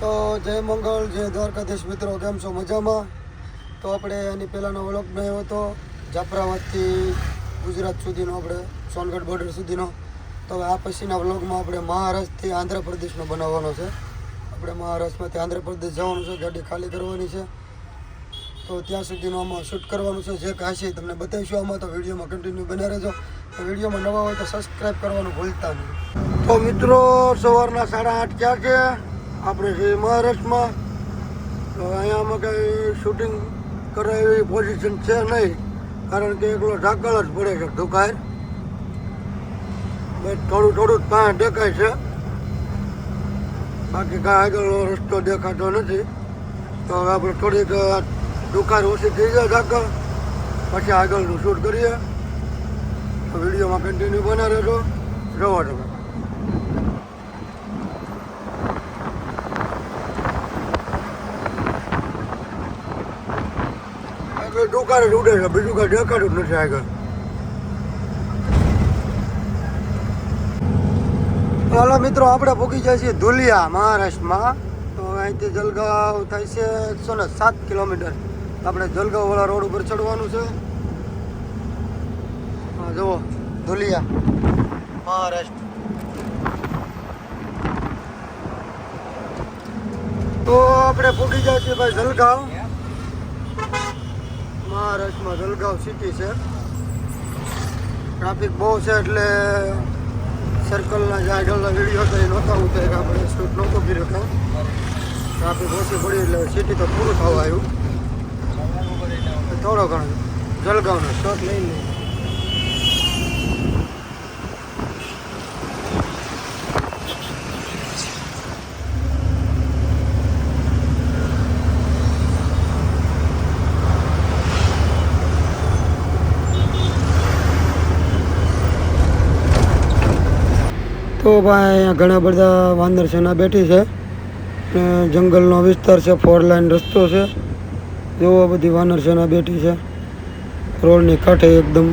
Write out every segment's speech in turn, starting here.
તો જય મંગળ, જય દ્વારકાધીશ મિત્રો, કેમ છો? મજામાં? તો આપણે એની પહેલાંનો વ્લોગ બનાવ્યો હતો જાફરાબાદથી ગુજરાત સુધીનો, આપણે સોનગઢ બોર્ડર સુધીનો. તો હવે આ પછીના વ્લોગમાં આપણે મહારાષ્ટ્રથી આંધ્રપ્રદેશનો બનાવવાનો છે. આપણે મહારાષ્ટ્રમાંથી આંધ્રપ્રદેશ જવાનું છે, ગાડી ખાલી કરવાની છે. તો ત્યાં સુધીનું આમાં શૂટ કરવાનું છે. જે કાંઈ છે તમને બતાવીશું આમાં, તો વિડીયોમાં કન્ટિન્યુ બના રહેજો. તો વિડીયોમાં નવા હોય તો સબસ્ક્રાઈબ કરવાનું ભૂલતા નહીં. તો મિત્રો સવારના 8:30 થયા છે. આપણે છીએ મહારાષ્ટ્રમાં. તો અહીંયામાં કંઈ શૂટિંગ કરે એવી પોઝિશન છે નહીં, કારણ કે એકલો ઝાકળ જ પડે છે દુકાળ. બસ થોડું જ પાણી દેખાય છે, બાકી કાંઈ આગળનો રસ્તો દેખાતો નથી. તો હવે આપણે થોડીક દુકાળ ઓછી થઈ જાય ઝાકળ, પછી આગળનું શૂટ કરીએ. તો વિડીયોમાં કન્ટિન્યુ બના રહેજો. જોવો તમે. દુકાળ જ ઉડે છે, બીજું કાંઈ દેખાતું જ નથી આગળ. હાલો મિત્રો, આપણે પહોંચી જાય છીએ ધુલિયા મહારાષ્ટ્રમાં. તો અહીંથી જલગાંવ થાય છે 107 કિલોમીટર. આપણે જલગાંવવાળા રોડ ઉપર ચડવાનું છે. હા જુઓ, ધુલિયા મહારાષ્ટ્ર. તો આપણે પહોંચી જાય છીએ ભાઈ જલગાંવ. મહારાષ્ટ્રમાં જલગાંવ સિટી છે. ટ્રાફિક બહુ છે એટલે સર્કલના જે આગળના વિડીયો હતા એ નહોતા ઉતરે, કે આપણે શૂટ નહોતો કર્યો કાં. ટ્રાફિક ઓછી પડી એટલે સિટી તો પૂરું થવા આવ્યું. થોડો ઘણો જલગાંવનો શોટ લઈ લઈએ. તો ભાઈ અહીંયા ઘણા બધા વાંદર સેના બેઠી છે. જંગલનો વિસ્તાર છે, 4 લાઈન રસ્તો છે. જોવો, બધી વાનર સેના બેઠી છે રોડની કાંઠે એકદમ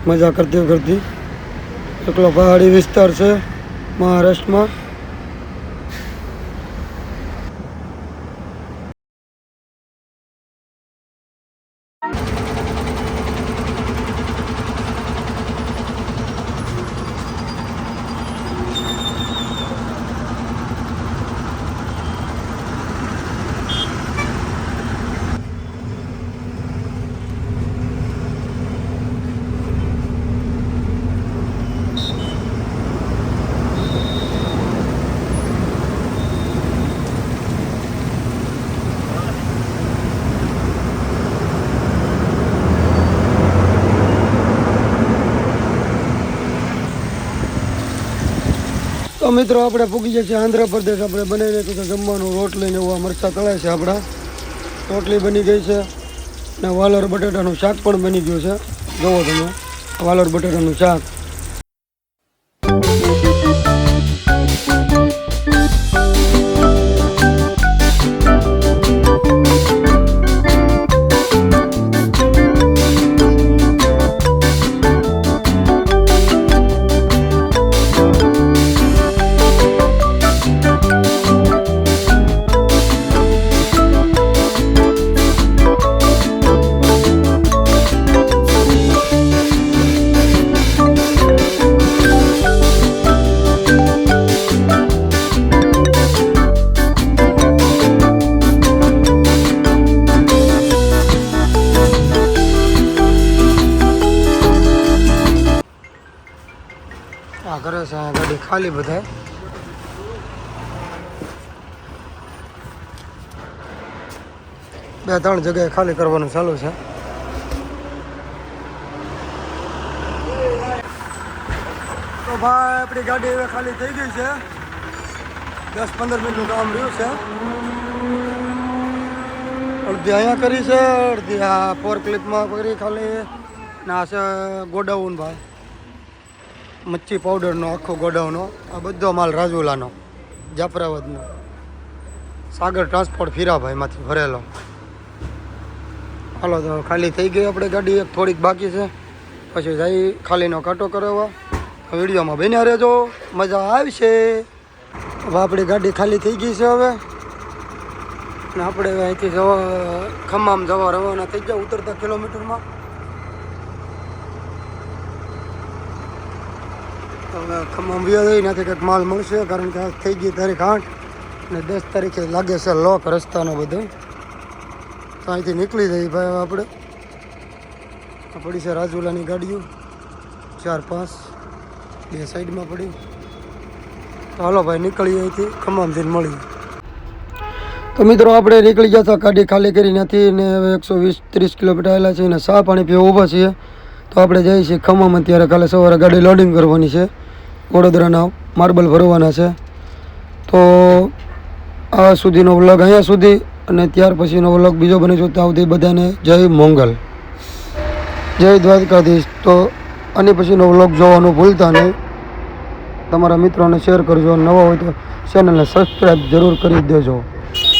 મજા કરતી. એકલો પહાડી વિસ્તાર છે મહારાષ્ટ્રમાં. તો મિત્રો આપણે પૂગી જશે આંધ્રપ્રદેશ. આપણે બનાવીને તો જમવાનું રોટલીને એવા મરચાં તળાય છે. આપણા રોટલી બની ગઈ છે ને વાલોર બટાટાનું શાક પણ બની ગયું છે. જોવો તમે, વાલોર બટાટાનું શાક. આ કરે છે અહીંયા ગાડી ખાલી બધાય. બે ત્રણ જગ્યાએ ખાલી કરવાનું ચાલુ છે. તો ભાઈ આપણી ગાડી હવે ખાલી થઈ ગઈ છે. 10-15 મિનિટનું કામ રહ્યું છે. અડધી અહીંયા કરી છે, અડધી આ 4 ક્લિપમાં કરી ખાલી. ના છે ગોડાઉન ભાઈ, મચ્છી પાવડરનો આખો ગોડાઉનનો. આ બધો માલ રાજુલાનો, જાફરાબાદનો. સાગર ટ્રાન્સપોર્ટ ફીરાભાઈમાંથી ભરેલો. હાલો તો ખાલી થઈ ગઈ આપણે ગાડી. એક થોડીક બાકી છે, પછી જઈ ખાલીનો કાંટો કરાવવા. વિડીયોમાં બન્યા રહેજો, મજા આવશે. હવે આપણી ગાડી ખાલી થઈ ગઈ છે હવે, અને આપણે હવે અહીંથી જવા ખમ્મામ જવા રવાના થઈ ગયા ઉતરતા કિલોમીટરમાં. હવે ખમ્મામ વ્યા જઈ ત્યાંથી કંઈક માલ મળશે, કારણ કે આ થઈ ગઈ તારીખ 8 અને 10 તારીખે લાગે છે લોક રસ્તાનો બધો. તો અહીંથી નીકળી જઈએ ભાઈ. હવે આપણે આ પડી છે રાજુલાની ગાડીઓ 4-5 બે સાઈડમાં પડી. તો હાલો ભાઈ નીકળીએ અહીંથી, ખમ્મામ જઈને મળીએ. તો મિત્રો આપણે નીકળી ગયા હતા ગાડી ખાલી કરી નથી ને હવે 120-30 કિલોમીટર આવેલા છે અને ચા પાણી પીવા ઊભા છીએ. તો આપણે જઈએ છીએ ખમ્મામ. અત્યારે કાલે સવારે ગાડી લોડિંગ કરવાની છે, વડોદરાના માર્બલ ભરવાના છે. તો આ સુધીનો વ્લોગ અહીંયા સુધી, અને ત્યાર પછીનો વ્લોગ બીજો બની જો. ત્યાં સુધી બધાને જય મોંગલ, જય દ્વારકાધીશ. તો આની પછીનો વ્લોગ જોવાનું ભૂલતા નહીં. તમારા મિત્રોને શેર કરજો, નવા હોય તો ચેનલને સબસ્ક્રાઈબ જરૂર કરી દેજો.